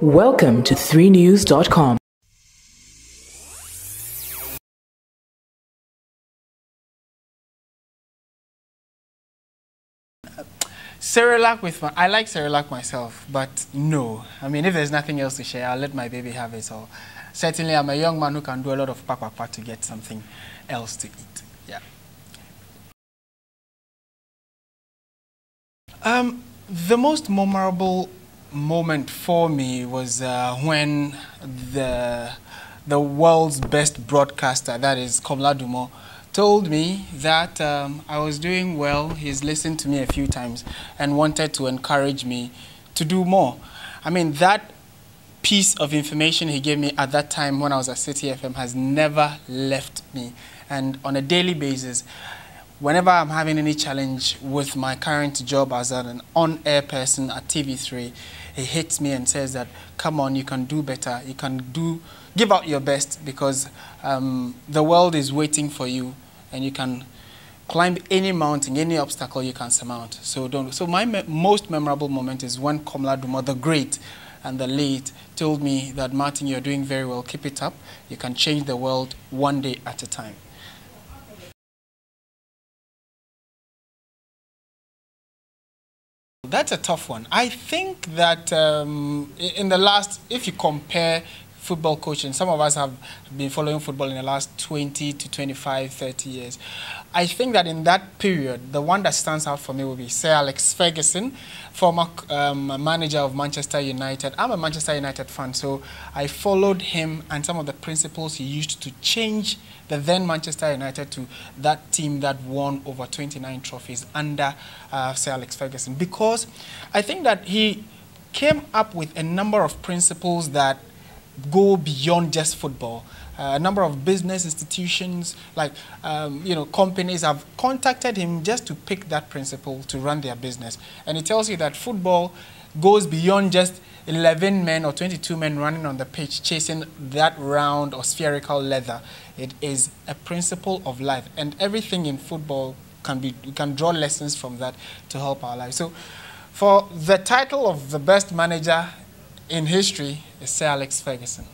Welcome to 3news.com. Cerelac I like Cerelac myself, but no. I mean, if there's nothing else to share, I'll let my baby have it. So certainly, I'm a young man who can do a lot of pak to get something else to eat. Yeah. The most memorable moment for me was when the world's best broadcaster, that is Komla Dumo, told me that I was doing well. He's listened to me a few times and wanted to encourage me to do more. I mean, that piece of information he gave me at that time when I was at City FM has never left me. And on a daily basis, whenever I'm having any challenge with my current job as an on-air person at TV3, he hits me and says that, come on, you can do better. You can give out your best because the world is waiting for you and you can climb any mountain, any obstacle you can surmount. So my most memorable moment is when Komla Dumo, the great and the late, told me that, Martin, you're doing very well. Keep it up. You can change the world one day at a time. That's a tough one. I think that in the last, if you compare football coaching, some of us have been following football in the last 20 to 25, 30 years. I think that in that period, the one that stands out for me will be Sir Alex Ferguson, former manager of Manchester United. I'm a Manchester United fan, so I followed him and some of the principles he used to change the then Manchester United to that team that won over 29 trophies under Sir Alex Ferguson. Because I think that he came up with a number of principles that go beyond just football. A number of business institutions, like companies, have contacted him just to pick that principle to run their business. And it tells you that football goes beyond just 11 men or 22 men running on the pitch chasing that round or spherical leather. It is a principle of life, and everything in football we can draw lessons from that to help our lives. So, for the title of the best manager in history is Sir Alex Ferguson.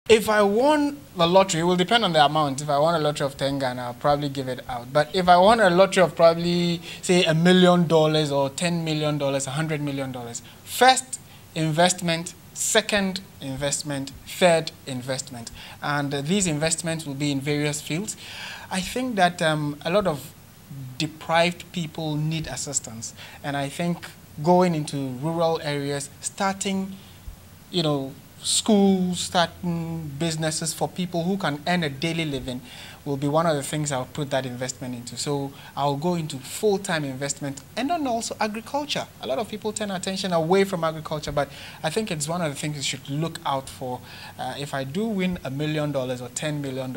If I won the lottery, it will depend on the amount. If I won a lottery of 10 Ghana, I'll probably give it out. But if I won a lottery of probably, say, $1 million or $10 million, $100 million, first investment, second investment, third investment. And these investments will be in various fields. I think that a lot of deprived people need assistance. And I think going into rural areas, starting, schools, starting businesses for people who can earn a daily living will be one of the things I'll put that investment into. So I'll go into full-time investment, and then also agriculture. A lot of people turn attention away from agriculture, but I think it's one of the things you should look out for. If I do win $1 million or $10 million,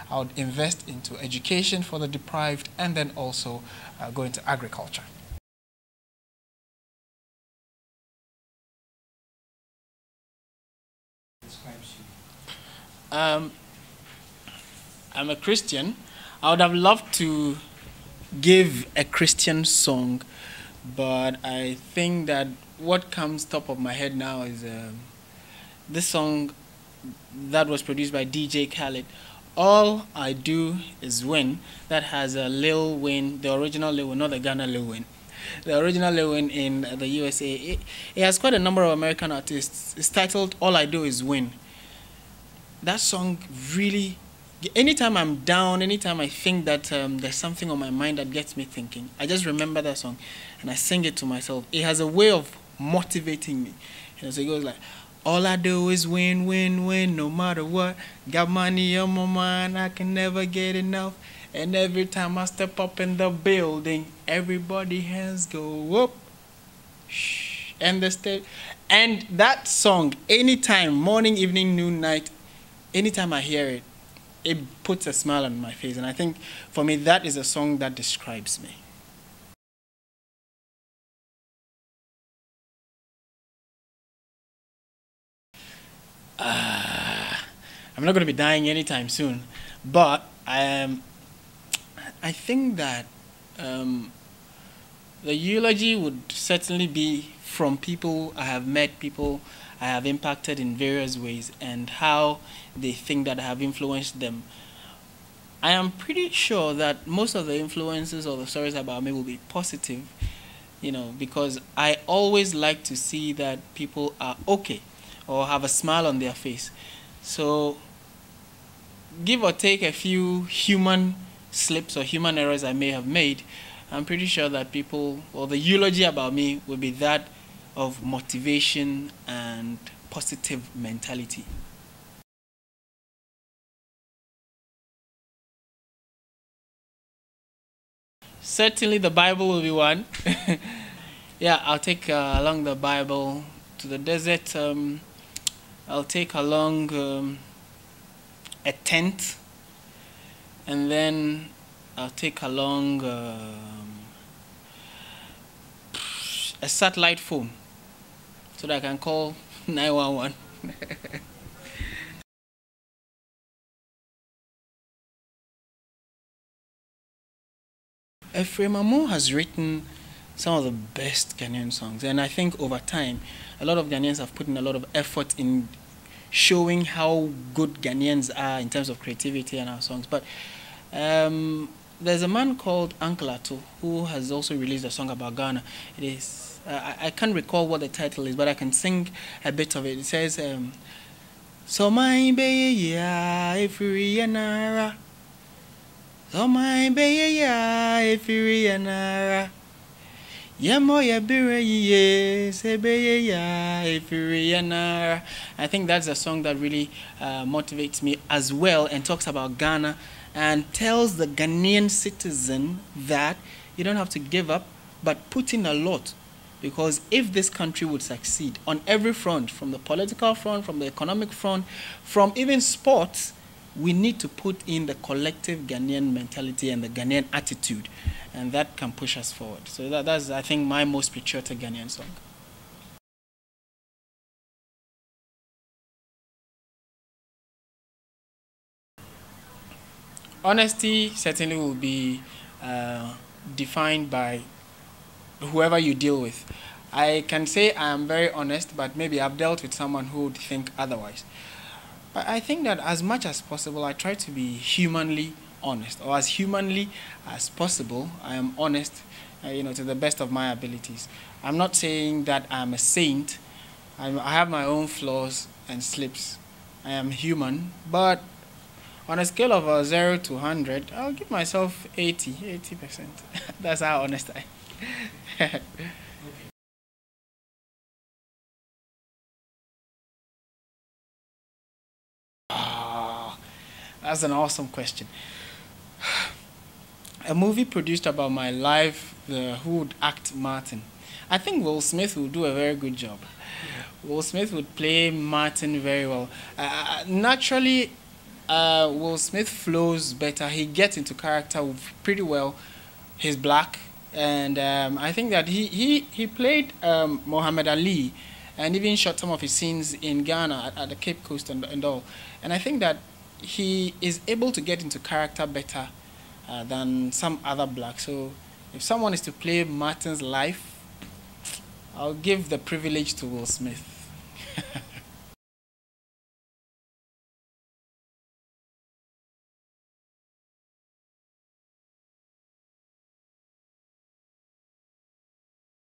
I would invest into education for the deprived, and then also go into agriculture. I'm a Christian. I would have loved to give a Christian song, but I think that what comes top of my head now is this song that was produced by DJ Khaled, All I Do Is Win, that has a Lil Wayne, the original Lil Wayne, not the Ghana Lil Wayne. The original Lil Wayne in the USA. It has quite a number of American artists. It's titled All I Do Is Win. That song really, anytime I'm down, anytime I think that there's something on my mind that gets me thinking, I just remember that song and I sing it to myself. It has a way of motivating me. So it goes like, all I do is win, win, win, no matter what. Got money on my mind, I can never get enough. And every time I step up in the building, everybody hands go up. Shh. And that song, anytime, morning, evening, noon, night, anytime I hear it, it puts a smile on my face. And I think, for me, that is a song that describes me. I'm not going to be dying anytime soon. But I think that The eulogy would certainly be from people I have met, people I have impacted in various ways, and how they think that I have influenced them. I am pretty sure that most of the influences or the stories about me will be positive, because I always like to see that people are okay or have a smile on their face. So, give or take a few human slips or human errors I may have made, I'm pretty sure that people, or the eulogy about me, will be that of motivation and positive mentality. Certainly the Bible will be one. Yeah, I'll take along the Bible to the desert. I'll take along a tent, and then I'll take along a satellite phone so that I can call 911. Ephraim Amo has written some of the best Ghanaian songs, and I think over time, a lot of Ghanaians have put in a lot of effort in showing how good Ghanaians are in terms of creativity and our songs. But there's a man called Uncle Ato who has also released a song about Ghana. It is I can't recall what the title is, but I can sing a bit of it. It says, "So my baby ya ifiri yanara, so my baby ya ifiri yanara, yemo ya bire ye se baby ya ifiri yanara." I think that's a song that really motivates me as well, and talks about Ghana and tells the Ghanaian citizen that you don't have to give up, but put in a lot. Because if this country would succeed on every front, from the political front, from the economic front, from even sports, we need to put in the collective Ghanaian mentality and the Ghanaian attitude, and that can push us forward. So that's, I think, my most patriotic Ghanaian song. Honesty certainly will be defined by whoever you deal with. I can say I am very honest, but maybe I've dealt with someone who would think otherwise. But I think that as much as possible, I try to be humanly honest, or as humanly as possible, I am honest, to the best of my abilities. I'm not saying that I'm a saint. I have my own flaws and slips. I am human, but on a scale of 0 to 100, I'll give myself 80%. That's how honest I am. Ah, that's an awesome question. A movie produced about my life, who would act Martin? I think Will Smith will do a very good job. Will Smith would play Martin very well. Naturally, Will Smith flows better. He gets into character pretty well. He's black, and I think that he played Muhammad Ali, and even shot some of his scenes in Ghana at the Cape Coast and all. And I think that he is able to get into character better than some other blacks. So if someone is to play Martin's life, I'll give the privilege to Will Smith.